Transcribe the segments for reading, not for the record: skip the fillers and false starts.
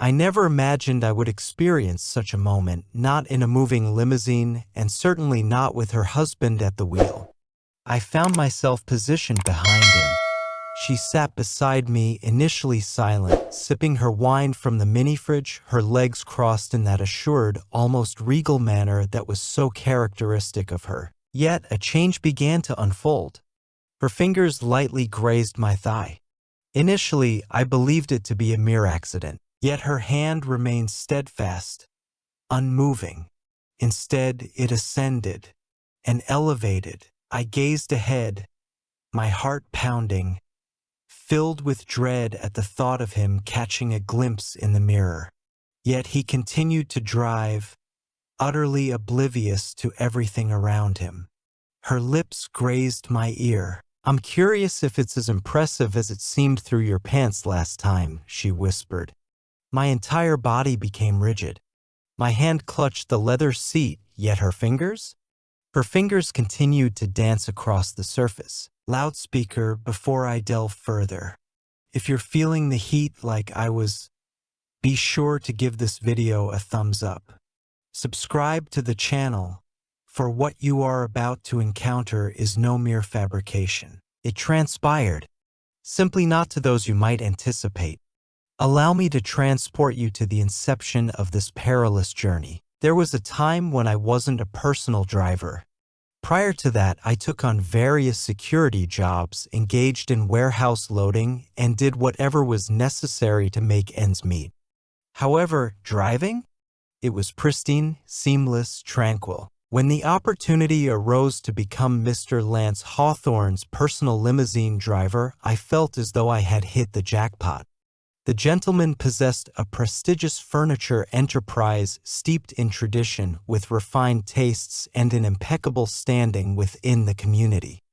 I never imagined I would experience such a moment, not in a moving limousine, and certainly not with her husband at the wheel. I found myself positioned behind him. She sat beside me, initially silent, sipping her wine from the mini-fridge, her legs crossed in that assured, almost regal manner that was so characteristic of her. Yet a change began to unfold. Her fingers lightly grazed my thigh. Initially, I believed it to be a mere accident, yet her hand remained steadfast, unmoving. Instead, it ascended and elevated. I gazed ahead, my heart pounding, filled with dread at the thought of him catching a glimpse in the mirror. Yet he continued to drive, utterly oblivious to everything around him. Her lips grazed my ear. "I'm curious if it's as impressive as it seemed through your pants last time," she whispered. My entire body became rigid. My hand clutched the leather seat, yet her fingers? Her fingers continued to dance across the surface. Loudspeaker, before I delve further. If you're feeling the heat like I was, be sure to give this video a thumbs up. Subscribe to the channel, for what you are about to encounter is no mere fabrication. It transpired, simply not to those you might anticipate. Allow me to transport you to the inception of this perilous journey. There was a time when I wasn't a personal driver. Prior to that, I took on various security jobs, engaged in warehouse loading, and did whatever was necessary to make ends meet. However, driving? It was pristine, seamless, tranquil. When the opportunity arose to become Mr. Lance Hawthorne's personal limousine driver, I felt as though I had hit the jackpot. The gentleman possessed a prestigious furniture enterprise steeped in tradition, with refined tastes and an impeccable standing within the community.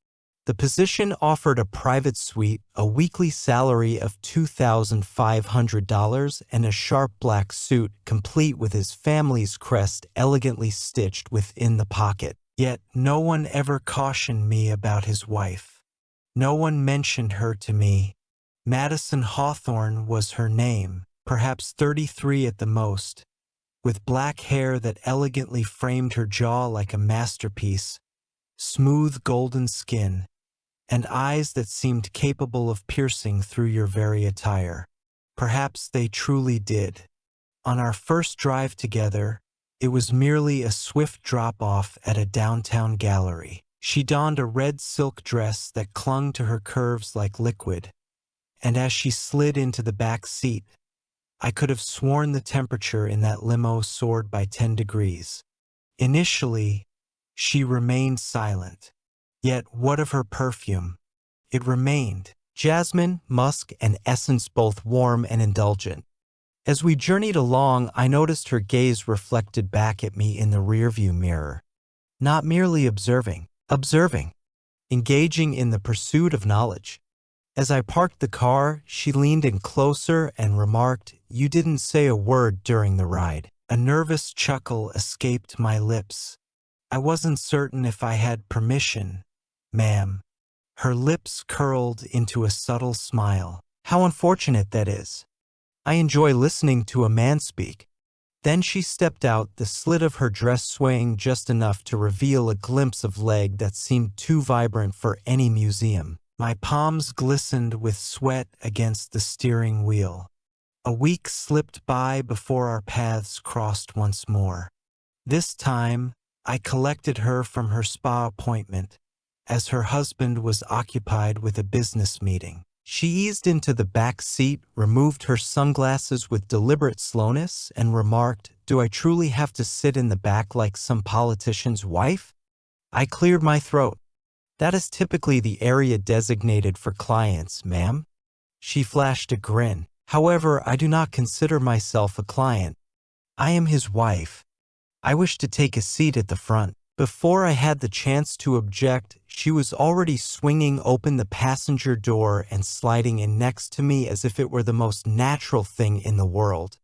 The position offered a private suite, a weekly salary of $2,500, and a sharp black suit, complete with his family's crest elegantly stitched within the pocket. Yet no one ever cautioned me about his wife. No one mentioned her to me. Madison Hawthorne was her name, perhaps 33 at the most, with black hair that elegantly framed her jaw like a masterpiece, smooth golden skin, and eyes that seemed capable of piercing through your very attire. Perhaps they truly did. On our first drive together, it was merely a swift drop-off at a downtown gallery. She donned a red silk dress that clung to her curves like liquid, and as she slid into the back seat, I could have sworn the temperature in that limo soared by 10 degrees. Initially, she remained silent. Yet what of her perfume? It remained. Jasmine, musk, and essence, both warm and indulgent. As we journeyed along, I noticed her gaze reflected back at me in the rearview mirror. Not merely observing, engaging in the pursuit of knowledge. As I parked the car, she leaned in closer and remarked, "You didn't say a word during the ride." A nervous chuckle escaped my lips. "I wasn't certain if I had permission, ma'am." Her lips curled into a subtle smile. "How unfortunate that is. I enjoy listening to a man speak." Then she stepped out, the slit of her dress swaying just enough to reveal a glimpse of leg that seemed too vibrant for any museum. My palms glistened with sweat against the steering wheel. A week slipped by before our paths crossed once more. This time, I collected her from her spa appointment, as her husband was occupied with a business meeting. She eased into the back seat, removed her sunglasses with deliberate slowness, and remarked, "Do I truly have to sit in the back like some politician's wife?" I cleared my throat. "That is typically the area designated for clients, ma'am." She flashed a grin. "However, I do not consider myself a client. I am his wife. I wish to take a seat at the front." Before I had the chance to object, she was already swinging open the passenger door and sliding in next to me as if it were the most natural thing in the world.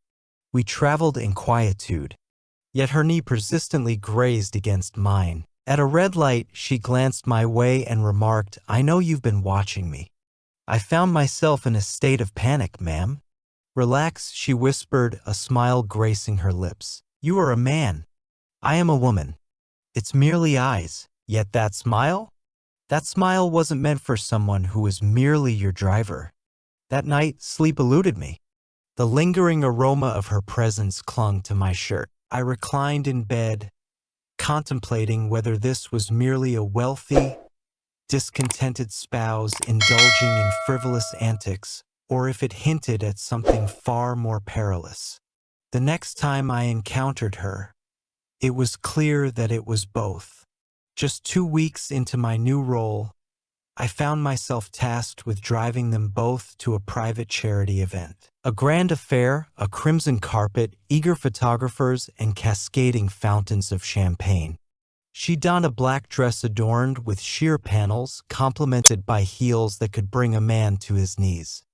We traveled in quietude, yet her knee persistently grazed against mine. At a red light, she glanced my way and remarked, "I know you've been watching me." I found myself in a state of panic, ma'am. Relax, she whispered, a smile gracing her lips. You are a man. I am a woman. It's merely eyes. Yet that smile? That smile wasn't meant for someone who was merely your driver. That night, sleep eluded me. The lingering aroma of her presence clung to my shirt. I reclined in bed, contemplating whether this was merely a wealthy, discontented spouse indulging in frivolous antics, or if it hinted at something far more perilous. The next time I encountered her, it was clear that it was both. Just 2 weeks into my new role, I found myself tasked with driving them both to a private charity event. A grand affair, a crimson carpet, eager photographers, and cascading fountains of champagne. She donned a black dress adorned with sheer panels, complemented by heels that could bring a man to his knees.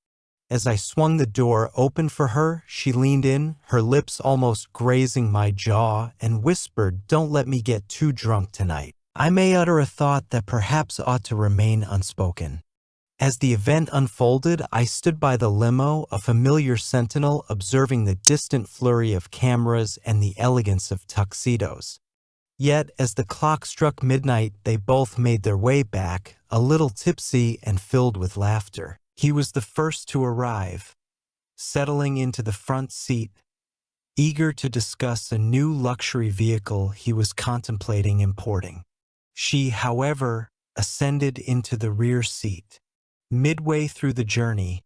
As I swung the door open for her, she leaned in, her lips almost grazing my jaw, and whispered, "Don't let me get too drunk tonight. I may utter a thought that perhaps ought to remain unspoken." As the event unfolded, I stood by the limo, a familiar sentinel, observing the distant flurry of cameras and the elegance of tuxedos. Yet, as the clock struck midnight, they both made their way back, a little tipsy and filled with laughter. He was the first to arrive, settling into the front seat, eager to discuss a new luxury vehicle he was contemplating importing. She, however, ascended into the rear seat. Midway through the journey,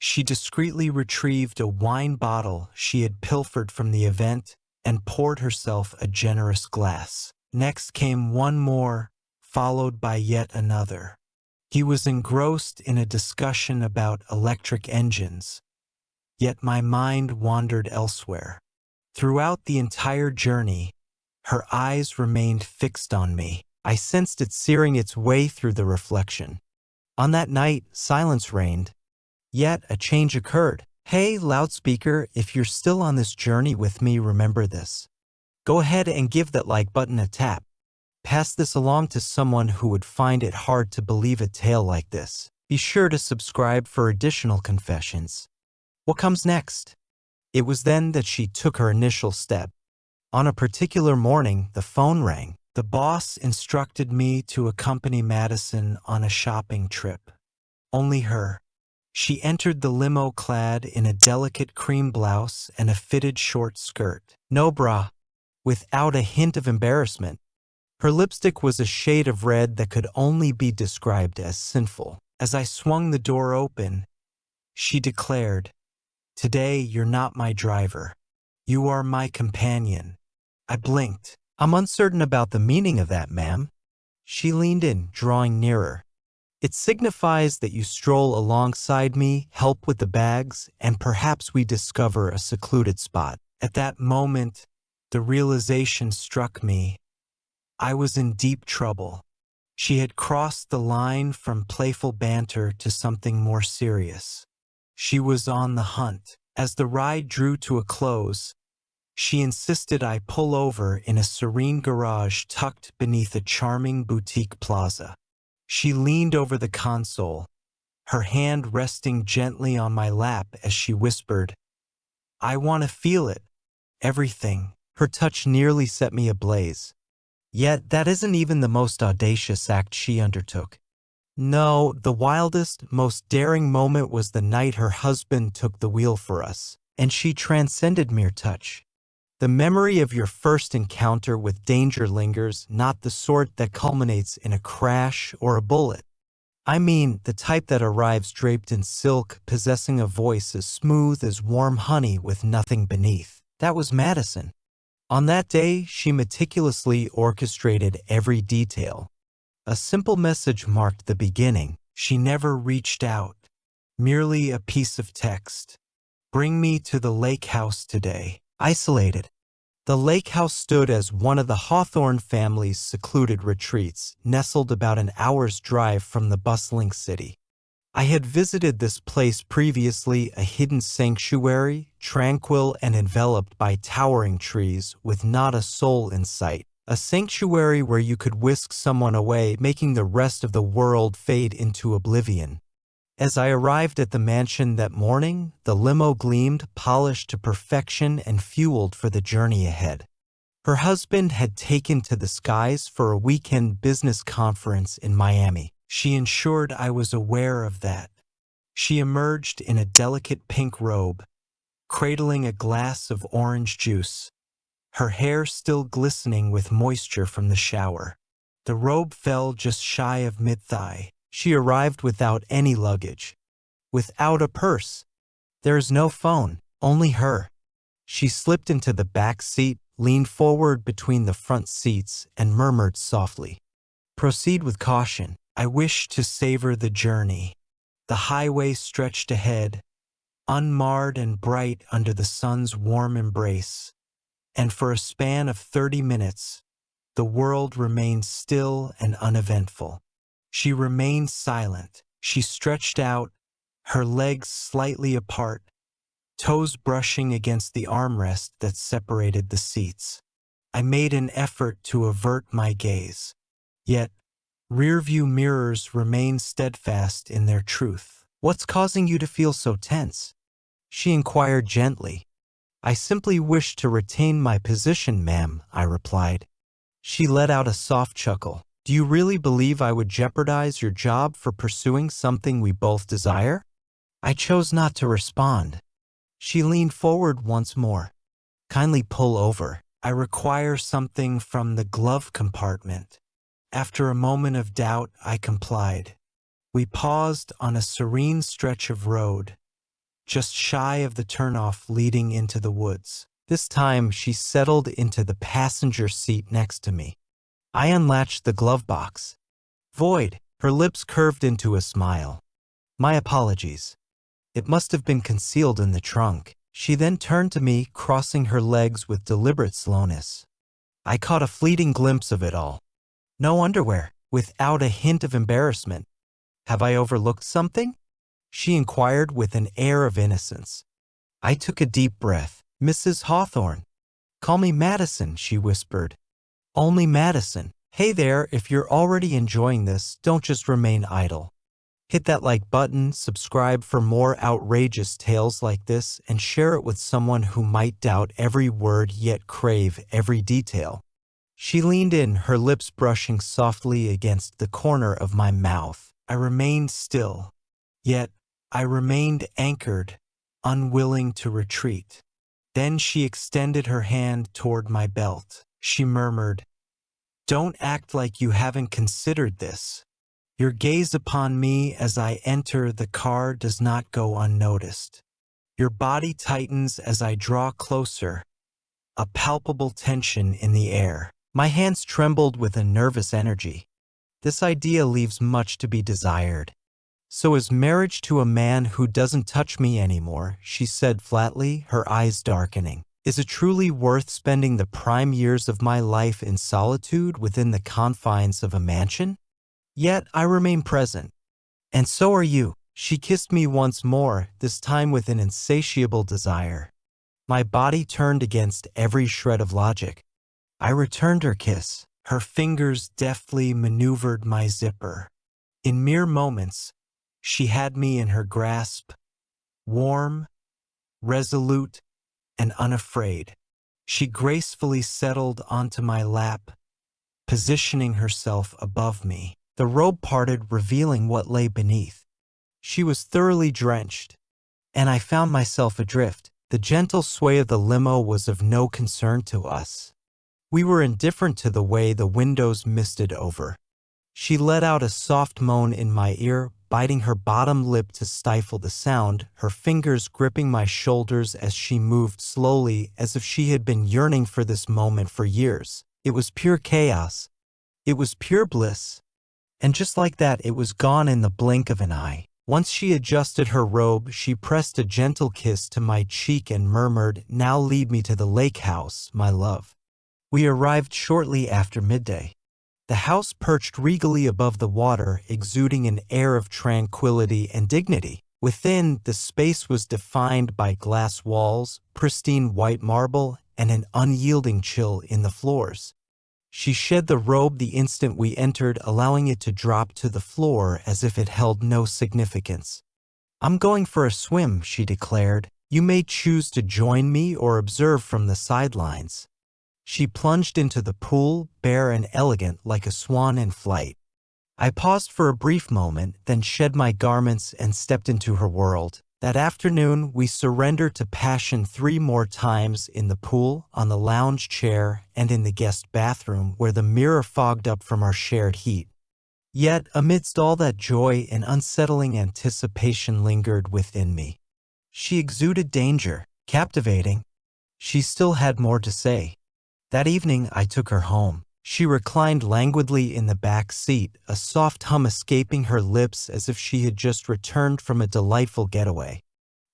she discreetly retrieved a wine bottle she had pilfered from the event and poured herself a generous glass. Next came one more, followed by yet another. He was engrossed in a discussion about electric engines, yet my mind wandered elsewhere. Throughout the entire journey, her eyes remained fixed on me. I sensed it searing its way through the reflection. On that night, silence reigned, yet a change occurred. Hey, loudspeaker, if you're still on this journey with me, remember this. Go ahead and give that like button a tap. Pass this along to someone who would find it hard to believe a tale like this. Be sure to subscribe for additional confessions. What comes next? It was then that she took her initial step. On a particular morning, the phone rang. The boss instructed me to accompany Madison on a shopping trip. Only her. She entered the limo clad in a delicate cream blouse and a fitted short skirt. No bra. Without a hint of embarrassment. Her lipstick was a shade of red that could only be described as sinful. As I swung the door open, she declared, "Today you're not my driver. You are my companion." I blinked. "I'm uncertain about the meaning of that, ma'am." She leaned in, drawing nearer. "It signifies that you stroll alongside me, help with the bags, and perhaps we discover a secluded spot." At that moment, the realization struck me. I was in deep trouble. She had crossed the line from playful banter to something more serious. She was on the hunt. As the ride drew to a close, she insisted I pull over in a serene garage tucked beneath a charming boutique plaza. She leaned over the console, her hand resting gently on my lap as she whispered, "I want to feel it. Everything." Her touch nearly set me ablaze. Yet that isn't even the most audacious act she undertook. No, the wildest, most daring moment was the night her husband took the wheel for us, and she transcended mere touch. The memory of your first encounter with danger lingers, not the sort that culminates in a crash or a bullet. I mean, the type that arrives draped in silk, possessing a voice as smooth as warm honey with nothing beneath. That was Madison. On that day, she meticulously orchestrated every detail. A simple message marked the beginning. She never reached out. Merely a piece of text. "Bring me to the lakehouse today." Isolated. The lakehouse stood as one of the Hawthorne family's secluded retreats, nestled about an hour's drive from the bustling city. I had visited this place previously, a hidden sanctuary, tranquil and enveloped by towering trees, with not a soul in sight. A sanctuary where you could whisk someone away, making the rest of the world fade into oblivion. As I arrived at the mansion that morning, the limo gleamed, polished to perfection and fueled for the journey ahead. Her husband had taken to the skies for a weekend business conference in Miami. She ensured I was aware of that. She emerged in a delicate pink robe, cradling a glass of orange juice, her hair still glistening with moisture from the shower. The robe fell just shy of mid-thigh. She arrived without any luggage, without a purse. There is no phone, only her. She slipped into the back seat, leaned forward between the front seats, and murmured softly, "Proceed with caution. I wish to savor the journey." The highway stretched ahead, unmarred and bright under the sun's warm embrace, and for a span of 30 minutes, the world remained still and uneventful. She remained silent. She stretched out, her legs slightly apart, toes brushing against the armrest that separated the seats. I made an effort to avert my gaze. Yet, rearview mirrors remained steadfast in their truth. "What's causing you to feel so tense?" she inquired gently. "I simply wish to retain my position, ma'am," I replied. She let out a soft chuckle. "Do you really believe I would jeopardize your job for pursuing something we both desire?" I chose not to respond. She leaned forward once more. "Kindly pull over. I require something from the glove compartment." After a moment of doubt, I complied. We paused on a serene stretch of road, just shy of the turnoff leading into the woods. This time, she settled into the passenger seat next to me. I unlatched the glove box. "Void." Her lips curved into a smile. "My apologies. It must have been concealed in the trunk." She then turned to me, crossing her legs with deliberate slowness. I caught a fleeting glimpse of it all. "No underwear," without a hint of embarrassment. "Have I overlooked something?" she inquired with an air of innocence. I took a deep breath. "Mrs. Hawthorne." "Call me Madison," she whispered. "Only Madison." Hey there, if you're already enjoying this, don't just remain idle. Hit that like button, subscribe for more outrageous tales like this, and share it with someone who might doubt every word yet crave every detail. She leaned in, her lips brushing softly against the corner of my mouth. I remained still, yet I remained anchored, unwilling to retreat. Then she extended her hand toward my belt. She murmured, "Don't act like you haven't considered this. Your gaze upon me as I enter the car does not go unnoticed. Your body tightens as I draw closer, a palpable tension in the air." My hands trembled with a nervous energy. This idea leaves much to be desired. "So is marriage to a man who doesn't touch me anymore," she said flatly, her eyes darkening. "Is it truly worth spending the prime years of my life in solitude within the confines of a mansion?" Yet I remain present. "And so are you." She kissed me once more, this time with an insatiable desire. My body turned against every shred of logic. I returned her kiss. Her fingers deftly maneuvered my zipper. In mere moments, she had me in her grasp, warm, resolute, and unafraid. She gracefully settled onto my lap, positioning herself above me. The robe parted, revealing what lay beneath. She was thoroughly drenched, and I found myself adrift. The gentle sway of the limo was of no concern to us. We were indifferent to the way the windows misted over. She let out a soft moan in my ear, biting her bottom lip to stifle the sound, her fingers gripping my shoulders as she moved slowly as if she had been yearning for this moment for years. It was pure chaos. It was pure bliss. And just like that, it was gone in the blink of an eye. Once she adjusted her robe, she pressed a gentle kiss to my cheek and murmured, "Now lead me to the lakehouse, my love." We arrived shortly after midday. The house perched regally above the water, exuding an air of tranquility and dignity. Within, the space was defined by glass walls, pristine white marble, and an unyielding chill in the floors. She shed the robe the instant we entered, allowing it to drop to the floor as if it held no significance. "I'm going for a swim," she declared. "You may choose to join me or observe from the sidelines." She plunged into the pool, bare and elegant like a swan in flight. I paused for a brief moment, then shed my garments and stepped into her world. That afternoon, we surrendered to passion 3 more times in the pool, on the lounge chair, and in the guest bathroom where the mirror fogged up from our shared heat. Yet, amidst all that joy, an unsettling anticipation lingered within me. She exuded danger, captivating. She still had more to say. That evening, I took her home. She reclined languidly in the back seat, a soft hum escaping her lips as if she had just returned from a delightful getaway.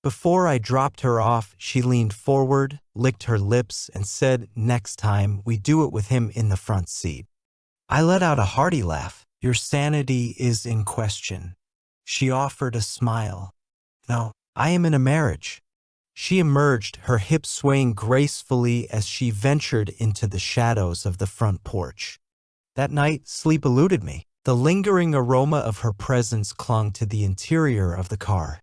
Before I dropped her off, she leaned forward, licked her lips, and said, "Next time, we do it with him in the front seat." I let out a hearty laugh. "Your sanity is in question." She offered a smile. "No, I am in a marriage." She emerged, her hips swaying gracefully as she ventured into the shadows of the front porch. That night, sleep eluded me. The lingering aroma of her presence clung to the interior of the car.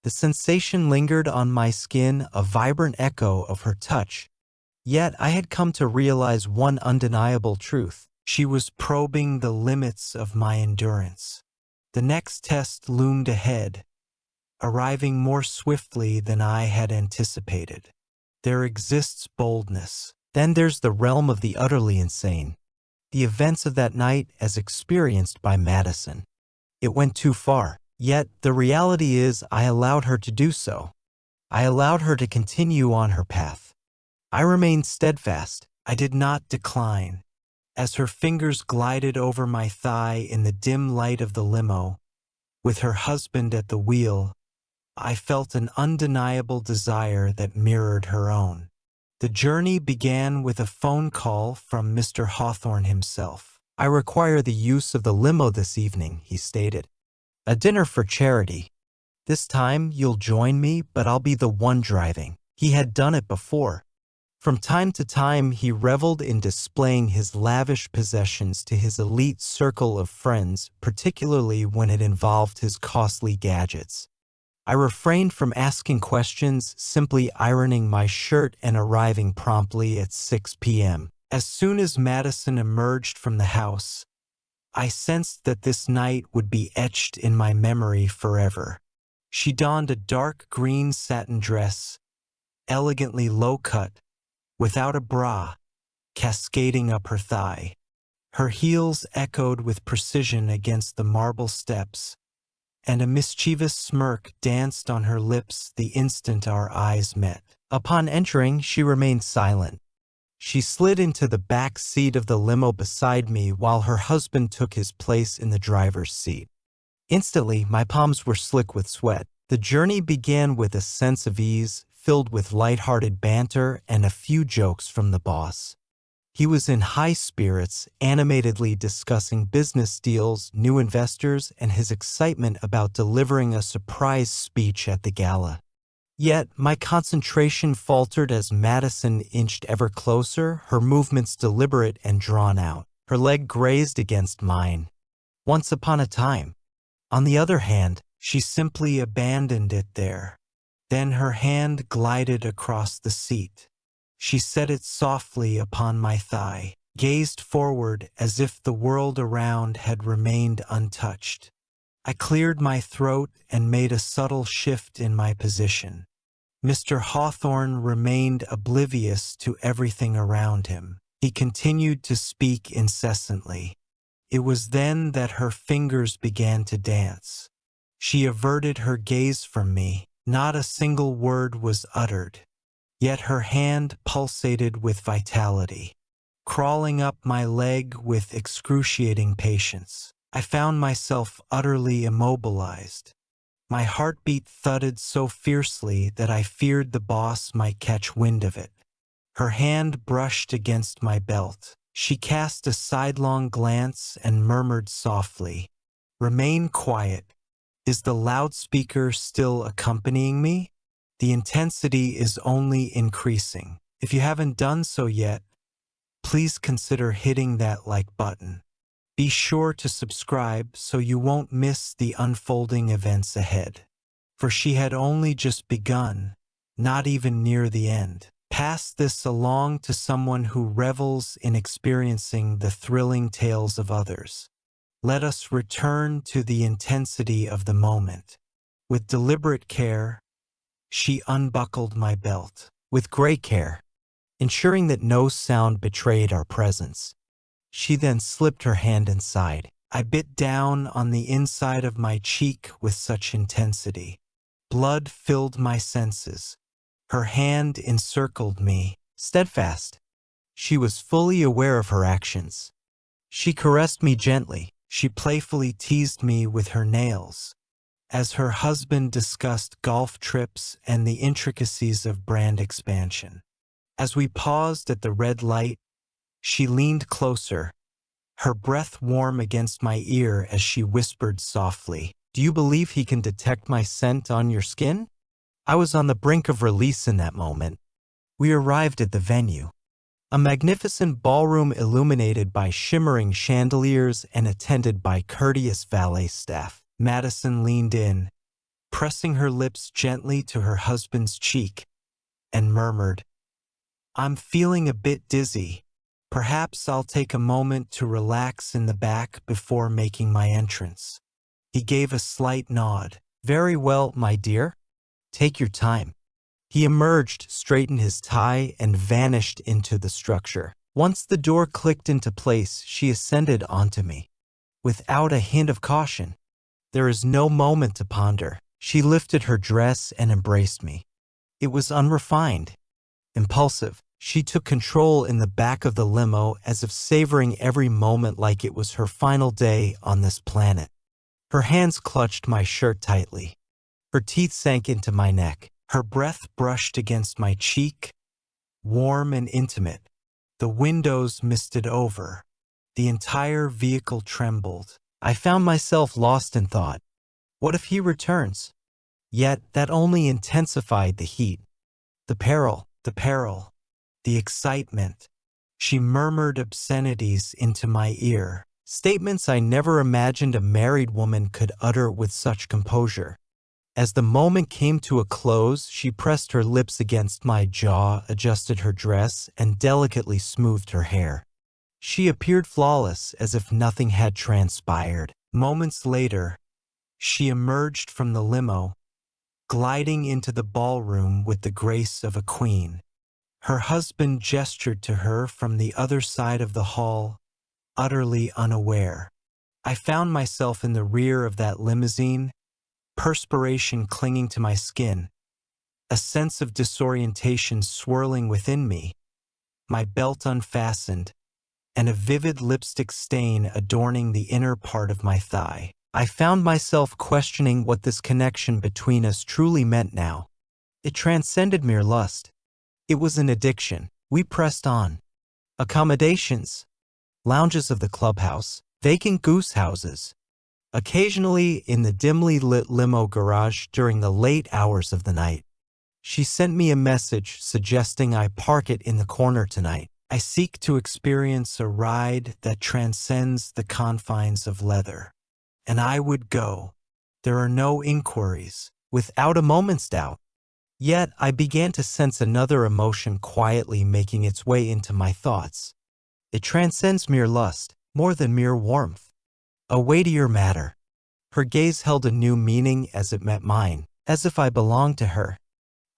The sensation lingered on my skin, a vibrant echo of her touch. Yet I had come to realize one undeniable truth. She was probing the limits of my endurance. The next test loomed ahead, arriving more swiftly than I had anticipated. There exists boldness. Then there's the realm of the utterly insane. The events of that night as experienced by Madison. It went too far. Yet the reality is I allowed her to do so. I allowed her to continue on her path. I remained steadfast. I did not decline. As her fingers glided over my thigh in the dim light of the limo, with her husband at the wheel, I felt an undeniable desire that mirrored her own. The journey began with a phone call from Mr. Hawthorne himself. "I require the use of the limo this evening," he stated. "A dinner for charity. This time you'll join me, but I'll be the one driving." He had done it before. From time to time, he reveled in displaying his lavish possessions to his elite circle of friends, particularly when it involved his costly gadgets. I refrained from asking questions, simply ironing my shirt and arriving promptly at 6 p.m. As soon as Madison emerged from the house, I sensed that this night would be etched in my memory forever. She donned a dark green satin dress, elegantly low-cut, without a bra, cascading up her thigh. Her heels echoed with precision against the marble steps, and a mischievous smirk danced on her lips the instant our eyes met. Upon entering, she remained silent. She slid into the back seat of the limo beside me while her husband took his place in the driver's seat. Instantly, my palms were slick with sweat. The journey began with a sense of ease, filled with lighthearted banter and a few jokes from the boss. He was in high spirits, animatedly discussing business deals, new investors, and his excitement about delivering a surprise speech at the gala. Yet, my concentration faltered as Madison inched ever closer, her movements deliberate and drawn out. Her leg grazed against mine. Once upon a time. On the other hand, she simply abandoned it there. Then her hand glided across the seat. She set it softly upon my thigh, gazed forward as if the world around had remained untouched. I cleared my throat and made a subtle shift in my position. Mr. Hawthorne remained oblivious to everything around him. He continued to speak incessantly. It was then that her fingers began to dance. She averted her gaze from me. Not a single word was uttered, yet her hand pulsated with vitality. Crawling up my leg with excruciating patience, I found myself utterly immobilized. My heartbeat thudded so fiercely that I feared the boss might catch wind of it. Her hand brushed against my belt. She cast a sidelong glance and murmured softly, "Remain quiet. Is the loudspeaker still accompanying me? The intensity is only increasing. If you haven't done so yet, please consider hitting that like button. Be sure to subscribe so you won't miss the unfolding events ahead." for she had only just begun, not even near the end. Pass this along to someone who revels in experiencing the thrilling tales of others. Let us return to the intensity of the moment. With deliberate care, she unbuckled my belt. With great care, ensuring that no sound betrayed our presence. She then slipped her hand inside. I bit down on the inside of my cheek with such intensity. Blood filled my senses. Her hand encircled me, steadfast. She was fully aware of her actions. She caressed me gently. She playfully teased me with her nails. As her husband discussed golf trips and the intricacies of brand expansion. As we paused at the red light, she leaned closer, her breath warm against my ear as she whispered softly, "Do you believe he can detect my scent on your skin?" I was on the brink of release in that moment. We arrived at the venue. A magnificent ballroom illuminated by shimmering chandeliers and attended by courteous valet staff. Madison leaned in, pressing her lips gently to her husband's cheek, and murmured, "I'm feeling a bit dizzy. Perhaps I'll take a moment to relax in the back before making my entrance." He gave a slight nod. "Very well, my dear. Take your time." He emerged, straightened his tie, and vanished into the structure. Once the door clicked into place, she ascended onto me. Without a hint of caution, there is no moment to ponder. She lifted her dress and embraced me. It was unrefined, impulsive. She took control in the back of the limo as if savoring every moment like it was her final day on this planet. Her hands clutched my shirt tightly. Her teeth sank into my neck. Her breath brushed against my cheek, warm and intimate. The windows misted over. The entire vehicle trembled. I found myself lost in thought. What if he returns? Yet that only intensified the heat. The peril, the excitement. She murmured obscenities into my ear, statements I never imagined a married woman could utter with such composure. As the moment came to a close, she pressed her lips against my jaw, adjusted her dress, and delicately smoothed her hair. She appeared flawless, as if nothing had transpired. Moments later, she emerged from the limo, gliding into the ballroom with the grace of a queen. Her husband gestured to her from the other side of the hall, utterly unaware. I found myself in the rear of that limousine, perspiration clinging to my skin, a sense of disorientation swirling within me, my belt unfastened, and a vivid lipstick stain adorning the inner part of my thigh. I found myself questioning what this connection between us truly meant now. It transcended mere lust. It was an addiction. We pressed on. Accommodations, lounges of the clubhouse, vacant goose houses, occasionally in the dimly lit limo garage during the late hours of the night. She sent me a message suggesting I park it in the corner tonight. I seek to experience a ride that transcends the confines of leather. And I would go. There are no inquiries, without a moment's doubt. Yet I began to sense another emotion quietly making its way into my thoughts. It transcends mere lust, more than mere warmth. A weightier matter. Her gaze held a new meaning as it met mine, as if I belonged to her.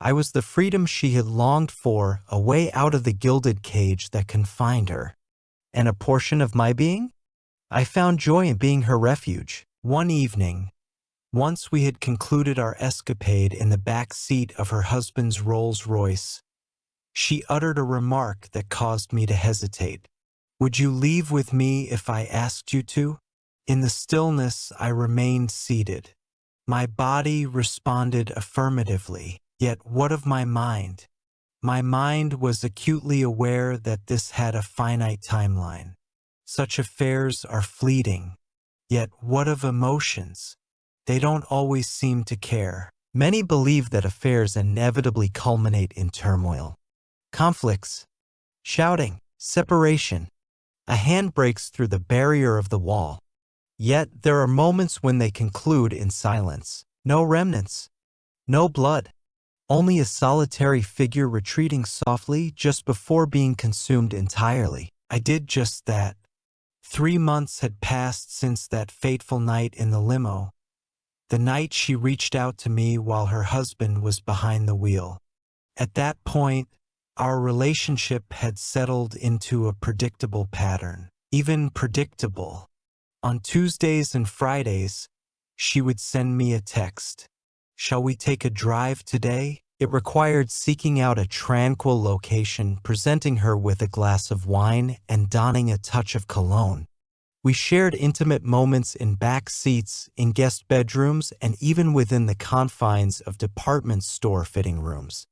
I was the freedom she had longed for, a way out of the gilded cage that confined her. And a portion of my being? I found joy in being her refuge. One evening, once we had concluded our escapade in the back seat of her husband's Rolls-Royce, she uttered a remark that caused me to hesitate. "Would you leave with me if I asked you to?" In the stillness, I remained seated. My body responded affirmatively. Yet what of my mind? My mind was acutely aware that this had a finite timeline. Such affairs are fleeting. Yet what of emotions? They don't always seem to care. Many believe that affairs inevitably culminate in turmoil. Conflicts, shouting, separation. A hand breaks through the barrier of the wall. Yet there are moments when they conclude in silence. No remnants. No blood. Only a solitary figure retreating softly just before being consumed entirely. I did just that. 3 months had passed since that fateful night in the limo, the night she reached out to me while her husband was behind the wheel. At that point, our relationship had settled into a predictable pattern. Even predictable. On Tuesdays and Fridays, she would send me a text. "Shall we take a drive today?" It required seeking out a tranquil location, presenting her with a glass of wine, and donning a touch of cologne. We shared intimate moments in back seats, in guest bedrooms, and even within the confines of department store fitting rooms.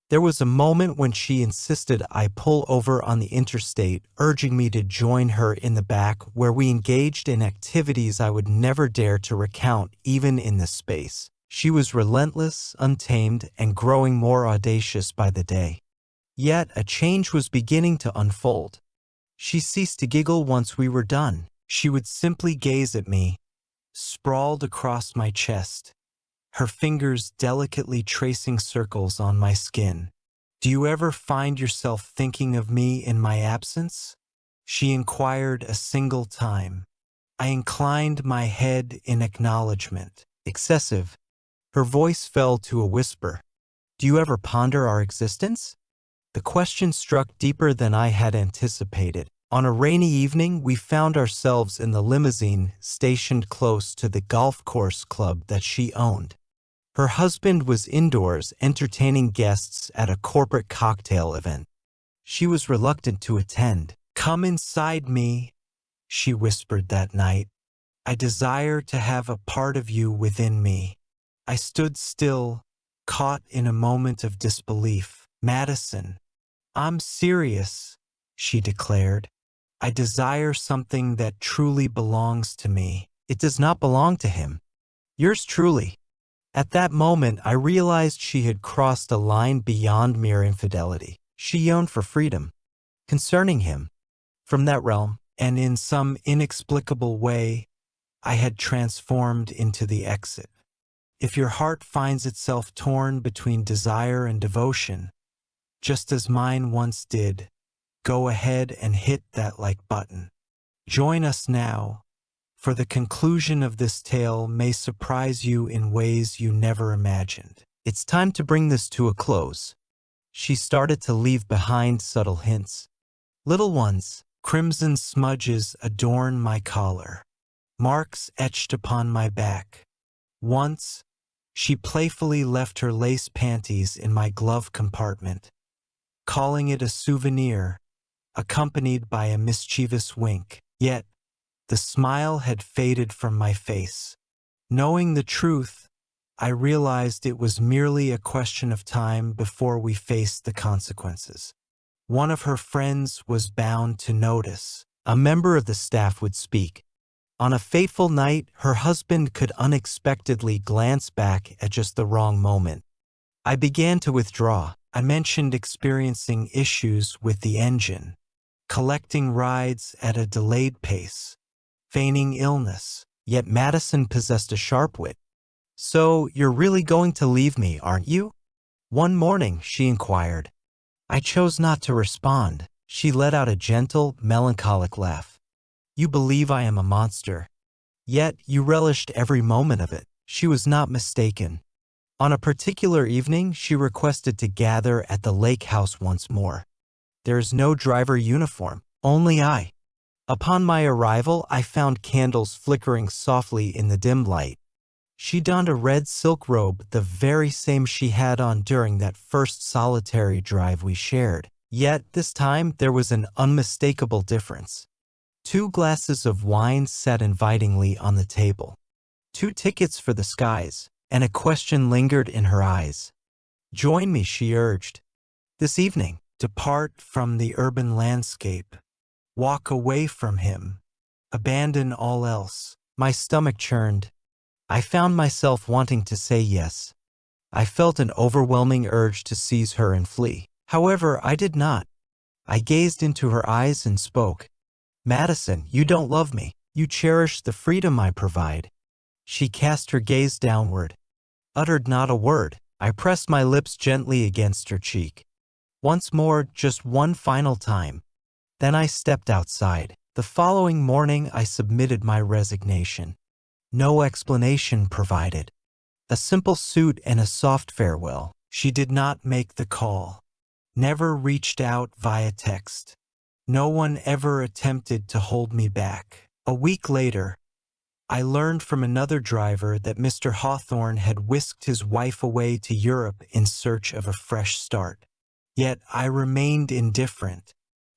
There was a moment when she insisted I pull over on the interstate, urging me to join her in the back, where we engaged in activities I would never dare to recount even in this space. She was relentless, untamed, and growing more audacious by the day. Yet a change was beginning to unfold. She ceased to giggle once we were done. She would simply gaze at me, sprawled across my chest, her fingers delicately tracing circles on my skin. "Do you ever find yourself thinking of me in my absence?" she inquired a single time. I inclined my head in acknowledgement. Excessive. Her voice fell to a whisper. "Do you ever ponder our existence?" The question struck deeper than I had anticipated. On a rainy evening, we found ourselves in the limousine stationed close to the golf course club that she owned. Her husband was indoors entertaining guests at a corporate cocktail event. She was reluctant to attend. "Come inside me," she whispered that night. "I desire to have a part of you within me." I stood still, caught in a moment of disbelief. "Madison, I'm serious," she declared. "I desire something that truly belongs to me. It does not belong to him. Yours truly." At that moment, I realized she had crossed a line beyond mere infidelity. She yearned for freedom concerning him from that realm, and in some inexplicable way, I had transformed into the exit. If your heart finds itself torn between desire and devotion, just as mine once did, go ahead and hit that like button. Join us now, for the conclusion of this tale may surprise you in ways you never imagined. It's time to bring this to a close. She started to leave behind subtle hints. Little ones, crimson smudges adorn my collar. Marks etched upon my back. Once, she playfully left her lace panties in my glove compartment, calling it a souvenir, accompanied by a mischievous wink. Yet, the smile had faded from my face. Knowing the truth, I realized it was merely a question of time before we faced the consequences. One of her friends was bound to notice. A member of the staff would speak. On a fateful night, her husband could unexpectedly glance back at just the wrong moment. I began to withdraw. I mentioned experiencing issues with the engine, collecting rides at a delayed pace, feigning illness. Yet Madison possessed a sharp wit. "So you're really going to leave me, aren't you?" One morning, she inquired. I chose not to respond. She let out a gentle, melancholic laugh. "You believe I am a monster, yet you relished every moment of it." She was not mistaken. On a particular evening, she requested to gather at the lakehouse once more. There is no driver uniform, only I. Upon my arrival, I found candles flickering softly in the dim light. She donned a red silk robe, the very same she had on during that first solitary drive we shared. Yet, this time, there was an unmistakable difference. 2 glasses of wine sat invitingly on the table. 2 tickets for the skies, and a question lingered in her eyes. "Join me," she urged. "This evening, depart from the urban landscape. Walk away from him. Abandon all else." My stomach churned. I found myself wanting to say yes. I felt an overwhelming urge to seize her and flee. However, I did not. I gazed into her eyes and spoke. "Madison, you don't love me. You cherish the freedom I provide." She cast her gaze downward. uttered not a word. I pressed my lips gently against her cheek. Once more, just one final time. Then I stepped outside. The following morning I submitted my resignation. No explanation provided. A simple suit and a soft farewell. She did not make the call. Never reached out via text. No one ever attempted to hold me back. A week later, I learned from another driver that Mr. Hawthorne had whisked his wife away to Europe in search of a fresh start. Yet I remained indifferent,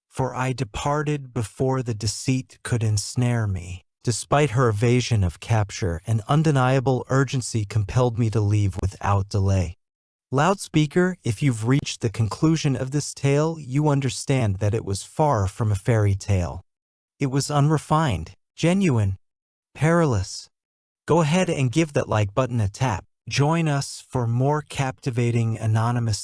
for I departed before the deceit could ensnare me. Despite her evasion of capture, an undeniable urgency compelled me to leave without delay. Loudspeaker, if you've reached the conclusion of this tale, you understand that it was far from a fairy tale. It was unrefined, genuine, perilous. Go ahead and give that like button a tap. Join us for more captivating anonymous